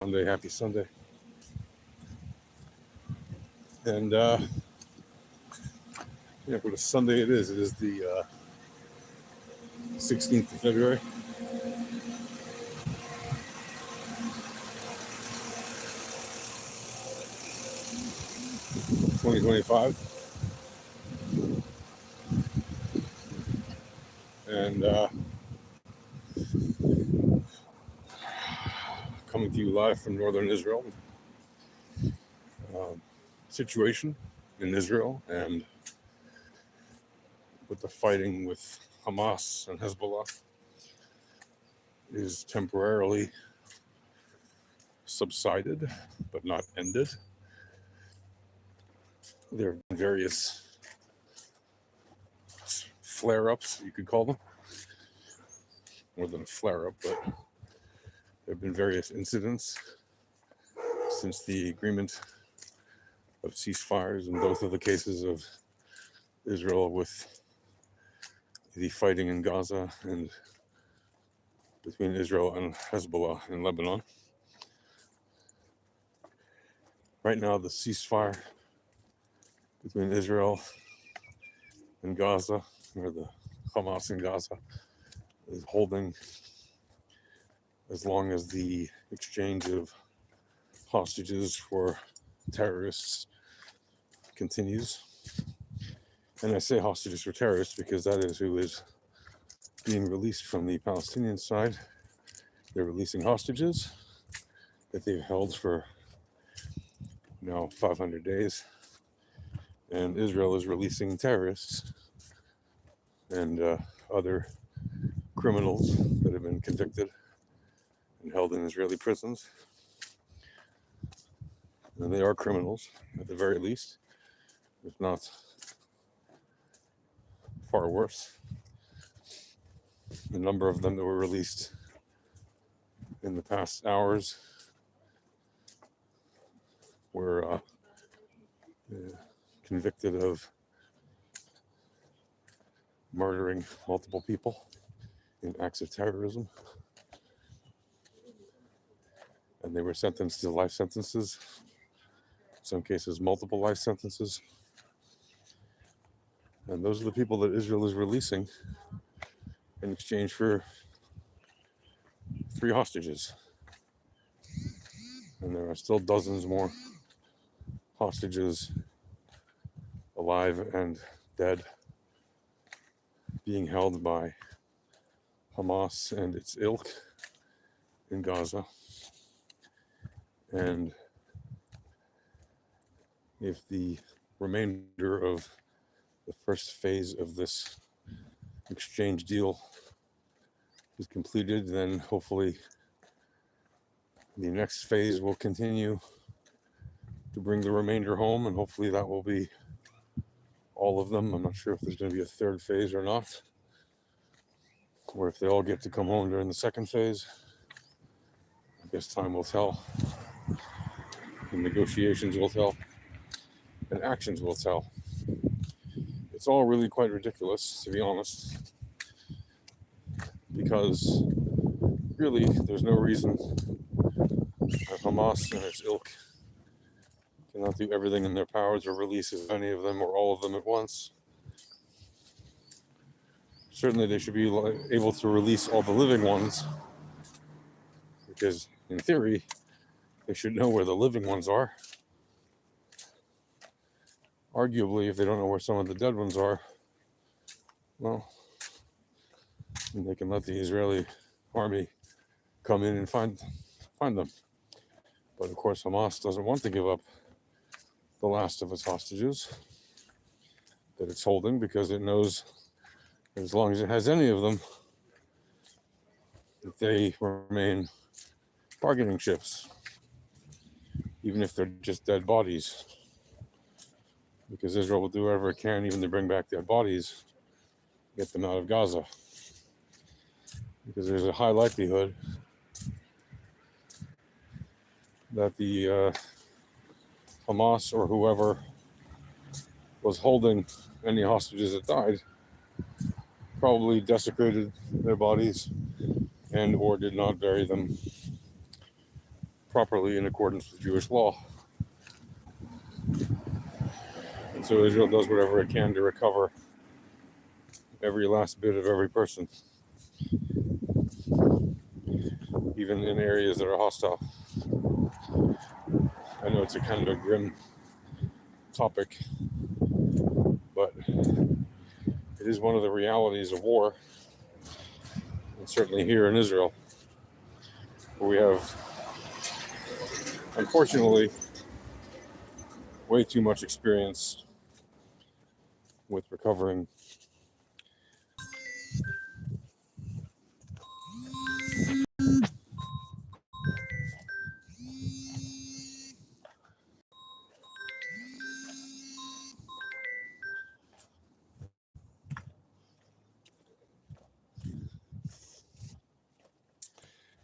Sunday, happy Sunday. And what a Sunday it is. It is the 16th of February. (2025), and coming to you live from northern Israel. Situation in Israel and with the fighting with Hamas and Hezbollah is temporarily subsided, but not ended. There have been various flare-ups, you could call them. More than a flare-up, but there have been various incidents since the agreement of ceasefires in both of the cases of Israel with the fighting in Gaza and between Israel and Hezbollah in Lebanon. Right now, the ceasefire between Israel and Gaza, or the Hamas in Gaza, is holding as long as the exchange of hostages for terrorists continues. And I say hostages for terrorists because that is who is being released from the Palestinian side. They're releasing hostages that they've held for now 500 days. And Israel is releasing terrorists and other criminals that have been convicted and held in Israeli prisons. And they are criminals, at the very least, if not far worse. The number of them that were released in the past hours were convicted of murdering multiple people in acts of terrorism. And they were sentenced to life sentences, in some cases multiple life sentences. And those are the people that Israel is releasing in exchange for 3 hostages. And there are still dozens more hostages alive and dead being held by Hamas and its ilk in Gaza. And if the remainder of the first phase of this exchange deal is completed, then hopefully the next phase will continue to bring the remainder home, and hopefully that will be all of them. I'm not sure if there's going to be a third phase or not, or if they all get to come home during the second phase. I guess time will tell, and negotiations will tell, and actions will tell. It's all really quite ridiculous, to be honest, because really there's no reason that Hamas and its ilk cannot do everything in their power to release as many of them or all of them at once. Certainly they should be able to release all the living ones, because in theory they should know where the living ones are. Arguably, if they don't know where some of the dead ones are, well, they can let the Israeli army come in and find them. But of course Hamas doesn't want to give up the last of its hostages that it's holding, because it knows that as long as it has any of them, that they remain bargaining chips, even if they're just dead bodies, because Israel will do whatever it can, even to bring back dead bodies, get them out of Gaza, because there's a high likelihood that the Hamas or whoever was holding any hostages that died probably desecrated their bodies and or did not bury them properly in accordance with Jewish law. And so Israel does whatever it can to recover every last bit of every person, even in areas that are hostile. I know it's a kind of a grim topic, but it is one of the realities of war, and certainly here in Israel, where we have, unfortunately, way too much experience with recovering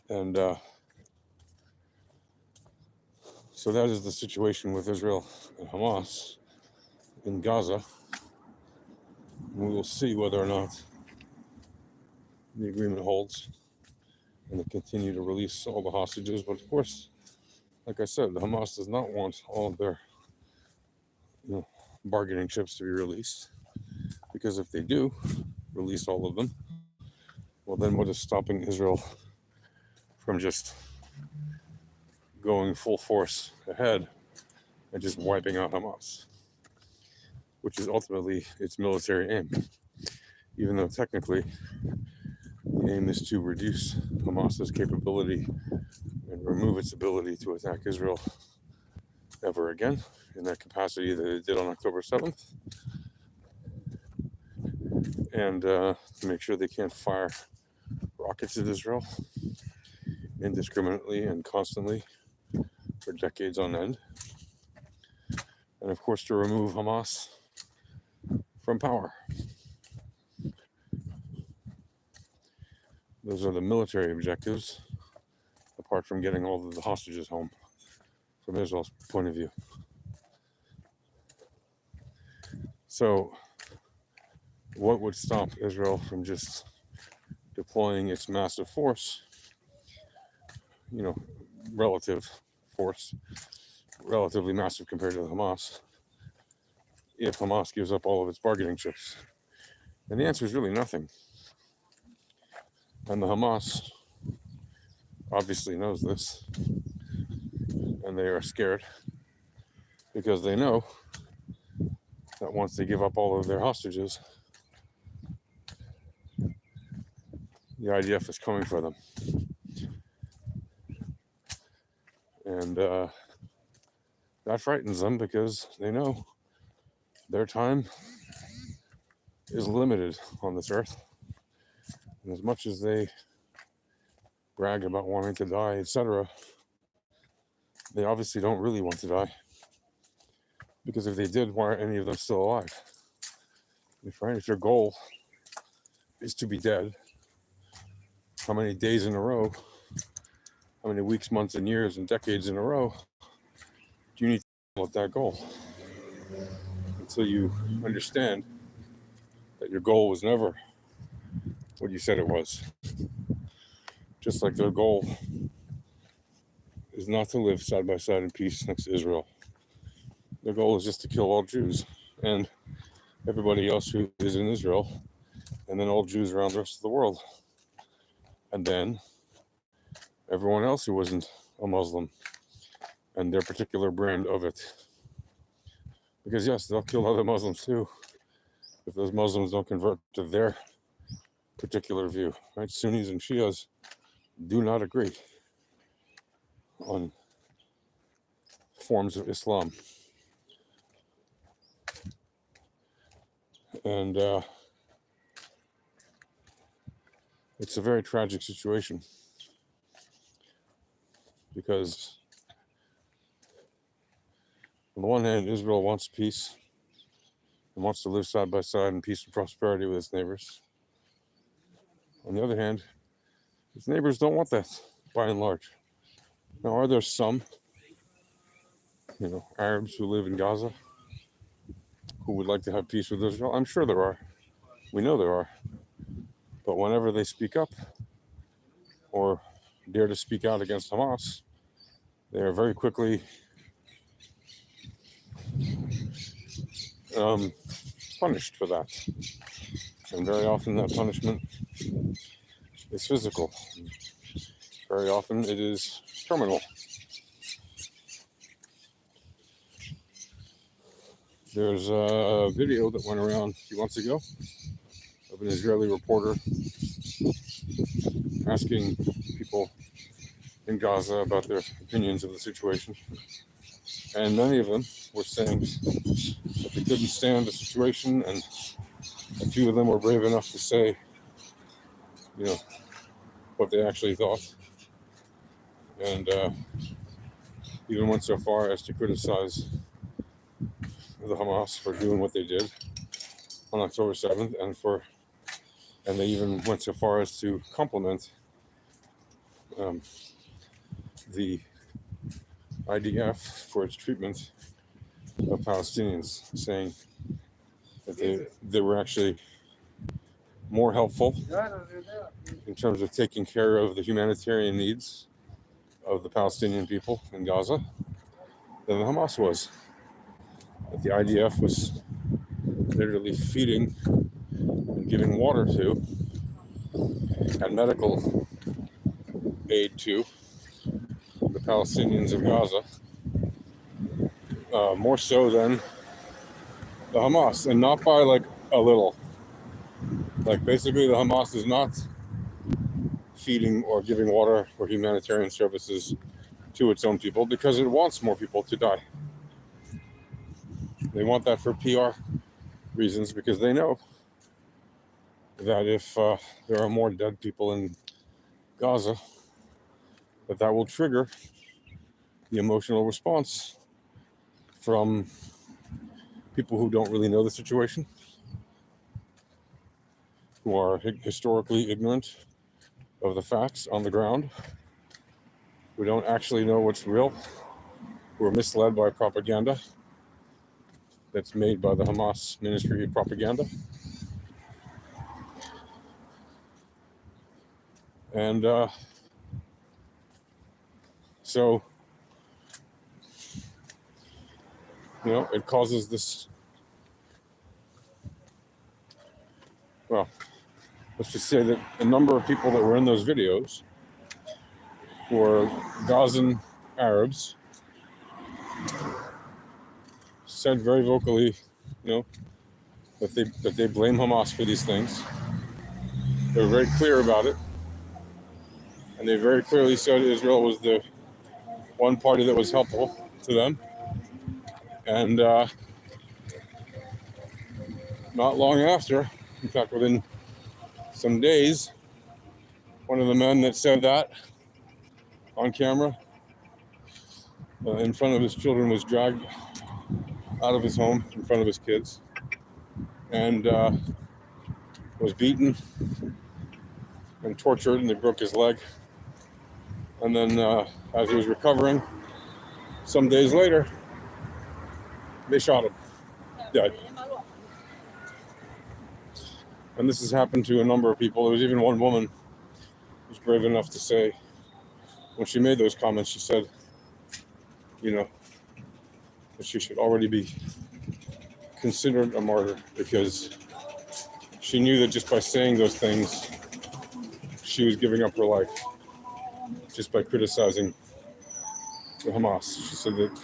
and so that is the situation with Israel and Hamas in Gaza. We will see whether or not the agreement holds and they continue to release all the hostages. But of course, like I said, the Hamas does not want all of their bargaining chips to be released, because if they do release all of them, well, then what is stopping Israel from just going full force ahead and just wiping out Hamas, which is ultimately its military aim, even though technically the aim is to reduce Hamas's capability and remove its ability to attack Israel ever again in that capacity that it did on October 7th, and to make sure they can't fire rockets at Israel indiscriminately and constantly for decades on end, and of course to remove Hamas from power. Those are the military objectives, apart from getting all of the hostages home from Israel's point of view. So what would stop Israel from just deploying its massive force, relative force, relatively massive compared to Hamas, if Hamas gives up all of its bargaining chips? And the answer is really nothing. And the Hamas obviously knows this, and they are scared because they know that once they give up all of their hostages, the IDF is coming for them. And that frightens them because they know their time is limited on this earth. And as much as they brag about wanting to die, etc., they obviously don't really want to die. Because if they did, why are any of them still alive? If your goal is to be dead, how many days in a row, how many weeks, months, and years, and decades in a row do you need to follow that goal? Until you understand that your goal was never what you said it was. Just like their goal is not to live side by side in peace next to Israel. Their goal is just to kill all Jews and everybody else who is in Israel, and then all Jews around the rest of the world. And then everyone else who wasn't a Muslim and their particular brand of it. Because yes, they'll kill other Muslims too if those Muslims don't convert to their particular view. Right? Sunnis and Shias do not agree on forms of Islam. And it's a very tragic situation because on the one hand, Israel wants peace and wants to live side by side in peace and prosperity with its neighbors. On the other hand, its neighbors don't want that, by and large. Now, are there some, Arabs who live in Gaza who would like to have peace with Israel? I'm sure there are. We know there are. But whenever they speak up or dare to speak out against Hamas, they are very quickly punished for that. And very often that punishment is physical. Very often it is terminal. There's a video that went around a few months ago of an Israeli reporter asking people in Gaza about their opinions of the situation. And many of them were saying that they couldn't stand the situation, and a few of them were brave enough to say, what they actually thought. And even went so far as to criticize the Hamas for doing what they did on October 7th, and they even went so far as to compliment the IDF for its treatment of Palestinians, saying that they were actually more helpful in terms of taking care of the humanitarian needs of the Palestinian people in Gaza than the Hamas was. That the IDF was literally feeding and giving water to and medical aid to the Palestinians of Gaza, more so than the Hamas, and not by like a little. Like basically the Hamas is not feeding or giving water or humanitarian services to its own people because it wants more people to die. They want that for PR reasons because they know that if there are more dead people in Gaza, that will trigger the emotional response from people who don't really know the situation, who are historically ignorant of the facts on the ground, who don't actually know what's real, who are misled by propaganda that's made by the Hamas Ministry of Propaganda. And so, it causes this, well, let's just say that a number of people that were in those videos were Gazan Arabs, said very vocally, that they blame Hamas for these things. They were very clear about it. And they very clearly said Israel was the one party that was helpful to them. And not long after, in fact, within some days, one of the men that said that on camera in front of his children was dragged out of his home in front of his kids and was beaten and tortured, and they broke his leg. And then as he was recovering, some days later, they shot him dead. And this has happened to a number of people. There was even one woman who was brave enough to say, when she made those comments, she said, that she should already be considered a martyr because she knew that just by saying those things, she was giving up her life just by criticizing the Hamas. She said that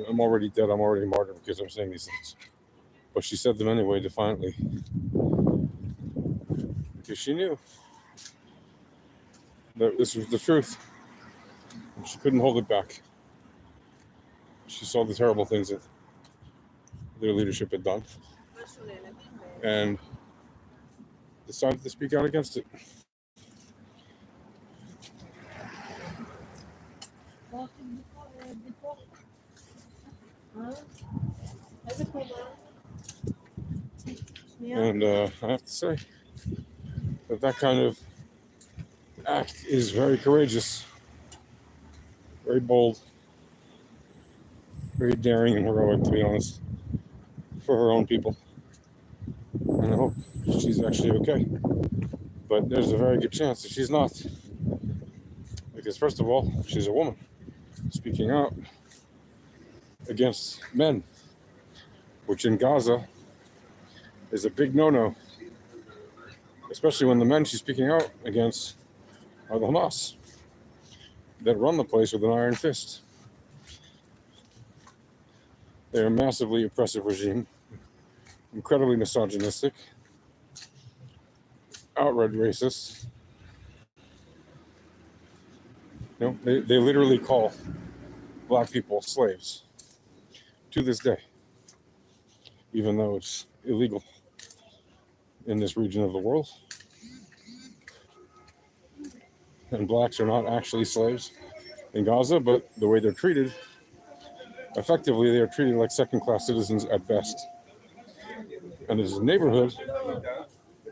I'm already dead, I'm already a martyr because I'm saying these things. But she said them anyway, defiantly, because she knew that this was the truth. And she couldn't hold it back. She saw the terrible things that their leadership had done and decided to speak out against it. And I have to say that kind of act is very courageous, very bold, very daring and heroic, to be honest, for her own people. And I hope she's actually okay. But there's a very good chance that she's not. Because first of all, she's a woman. speaking out against men, which in Gaza is a big no-no, especially when the men she's speaking out against are the Hamas that run the place with an iron fist. They're a massively oppressive regime, incredibly misogynistic, outright racist. You know, they literally call black people slaves to this day, even though it's illegal in this region of the world. And blacks are not actually slaves in Gaza, but the way they're treated, effectively, they are treated like second-class citizens at best. And there's a neighborhood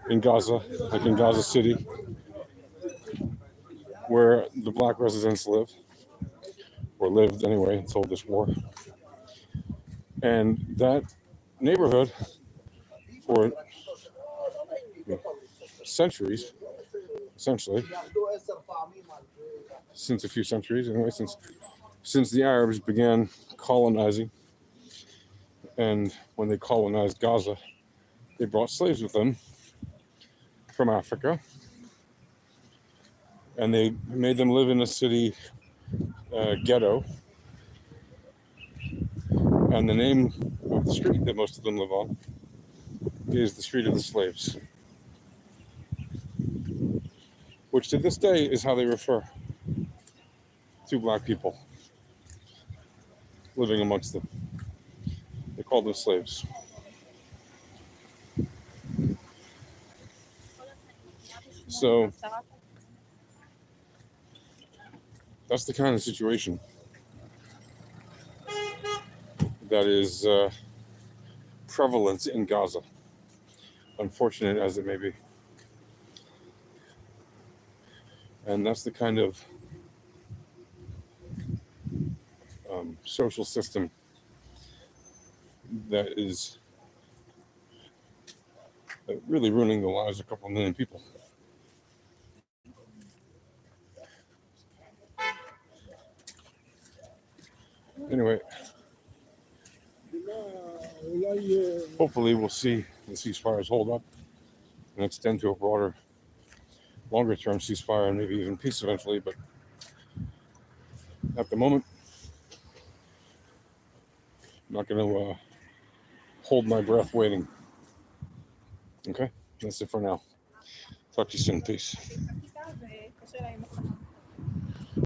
in Gaza, like in Gaza City, where the black residents live, or lived anyway until this war. And that neighborhood, for centuries, essentially, since a few centuries anyway, since the Arabs began colonizing, and when they colonized Gaza, they brought slaves with them from Africa, and they made them live in a city ghetto. And the name of the street that most of them live on is the Street of the Slaves, which to this day is how they refer to black people living amongst them. They call them slaves. So that's the kind of situation that is prevalent in Gaza, unfortunate as it may be. And that's the kind of social system that is really ruining the lives of a couple million people. Anyway, hopefully we'll see the ceasefires hold up and extend to a broader, longer-term ceasefire and maybe even peace eventually. But at the moment, I'm not going to hold my breath waiting. Okay, that's it for now. Talk to you soon. Peace.